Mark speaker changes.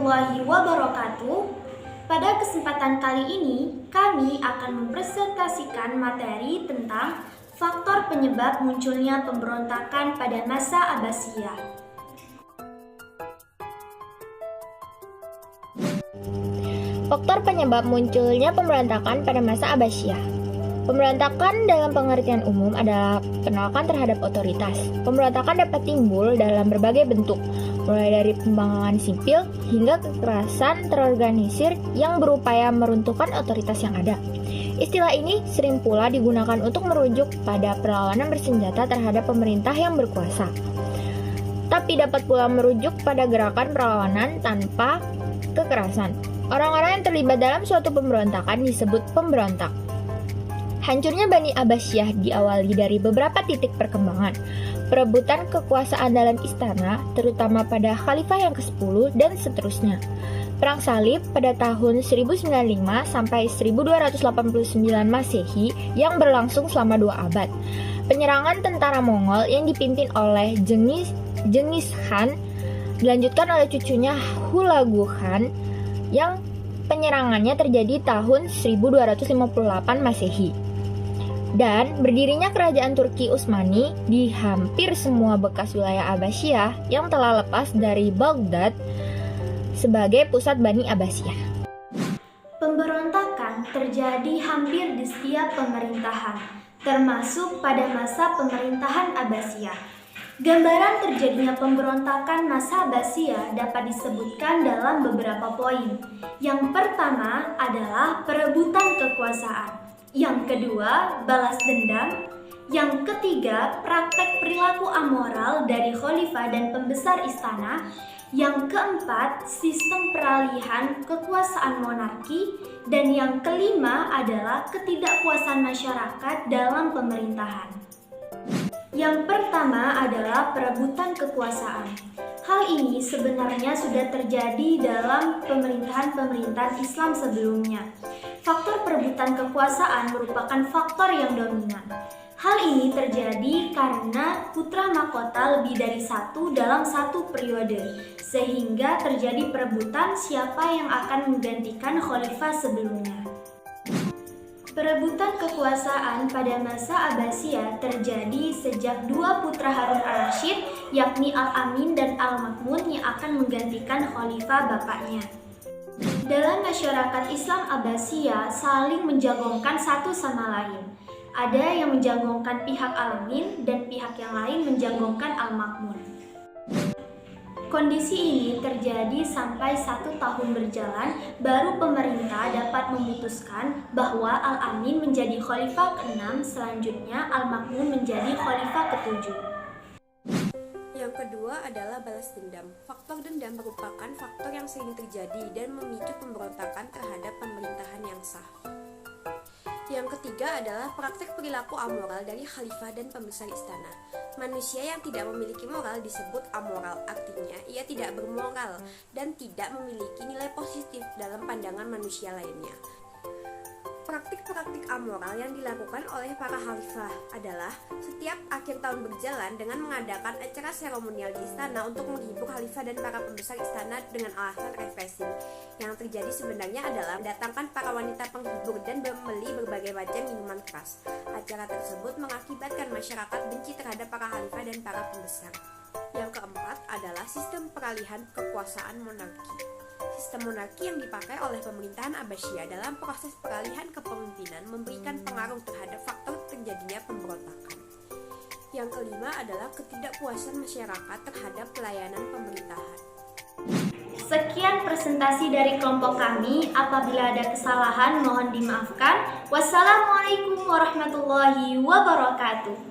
Speaker 1: warahmatullahi wabarakatuh. Pada kesempatan kali ini, kami akan mempresentasikan materi tentang faktor penyebab munculnya pemberontakan pada masa Abbasiyah.
Speaker 2: Faktor penyebab munculnya pemberontakan pada masa Abbasiyah. Pemberontakan dalam pengertian umum adalah penolakan terhadap otoritas. Pemberontakan dapat timbul dalam berbagai bentuk, mulai dari pembangkangan sipil hingga kekerasan terorganisir yang berupaya meruntuhkan otoritas yang ada. Istilah ini sering pula digunakan untuk merujuk pada perlawanan bersenjata terhadap pemerintah yang berkuasa. Tapi dapat pula merujuk pada gerakan perlawanan tanpa kekerasan. Orang-orang yang terlibat dalam suatu pemberontakan disebut pemberontak. Hancurnya Bani Abbasiyah diawali dari beberapa titik perkembangan. Perebutan kekuasaan dalam istana, terutama pada Khalifah yang ke-10 dan seterusnya. Perang Salib pada tahun 1095 sampai 1289 Masehi yang berlangsung selama 2 abad. Penyerangan tentara Mongol yang dipimpin oleh Genghis Khan dilanjutkan oleh cucunya Hulagu Khan yang penyerangannya terjadi tahun 1258 Masehi. Dan berdirinya kerajaan Turki Utsmani di hampir semua bekas wilayah Abbasiyah yang telah lepas dari Baghdad sebagai pusat Bani Abbasiyah.
Speaker 1: Pemberontakan terjadi hampir di setiap pemerintahan, termasuk pada masa pemerintahan Abbasiyah. Gambaran terjadinya pemberontakan masa Abbasiyah dapat disebutkan dalam beberapa poin. Yang pertama adalah perebutan kekuasaan. Yang kedua, balas dendam. Yang ketiga, praktek perilaku amoral dari khalifah dan pembesar istana. Yang keempat, sistem peralihan kekuasaan monarki. Dan yang kelima adalah ketidakpuasan masyarakat dalam pemerintahan. Yang pertama adalah perebutan kekuasaan. Hal ini sebenarnya sudah terjadi dalam pemerintahan-pemerintahan Islam sebelumnya. Faktor perebutan kekuasaan merupakan faktor yang dominan. Hal ini terjadi karena putra mahkota lebih dari satu dalam satu periode, sehingga terjadi perebutan siapa yang akan menggantikan khalifah sebelumnya. Perebutan kekuasaan pada masa Abbasiyah terjadi sejak dua putra Harun al-Rasyid, yakni Al-Amin dan Al-Ma'mun yang akan menggantikan khalifah bapaknya. Dalam masyarakat Islam Abbasiyah saling menjagongkan satu sama lain. Ada yang menjagongkan pihak Al-Amin dan pihak yang lain menjagongkan Al-Ma'mun. Kondisi ini terjadi sampai 1 tahun berjalan, baru pemerintah dapat memutuskan bahwa Al-Amin menjadi khalifah ke-6, selanjutnya Al-Ma'mun menjadi khalifah ke-7.
Speaker 3: Yang kedua adalah balas dendam. Faktor dendam merupakan faktor yang sering terjadi dan memicu pemberontakan terhadap pemerintahan yang sah. Yang ketiga adalah praktek perilaku amoral dari khalifah dan pembesar istana. Manusia yang tidak memiliki moral disebut amoral, artinya ia tidak bermoral dan tidak memiliki nilai positif dalam pandangan manusia lainnya. Praktik-praktik amoral yang dilakukan oleh para khalifah adalah setiap akhir tahun berjalan dengan mengadakan acara seremonial di istana untuk menghibur khalifah dan para pembesar istana dengan alasan refreshing. Yang terjadi sebenarnya adalah mendatangkan para wanita penghibur dan membeli berbagai macam minuman keras. Acara tersebut mengakibatkan masyarakat benci terhadap para khalifah dan para pembesar. Yang keempat adalah sistem peralihan kekuasaan monarki. Sistem monarki yang dipakai oleh pemerintahan Abbasiyah dalam proses peralihan kepemimpinan memberikan pengaruh terhadap faktor terjadinya pemberontakan. Yang kelima adalah ketidakpuasan masyarakat terhadap pelayanan pemerintahan.
Speaker 1: Sekian presentasi dari kelompok kami. Apabila ada kesalahan mohon dimaafkan. Wassalamualaikum warahmatullahi wabarakatuh.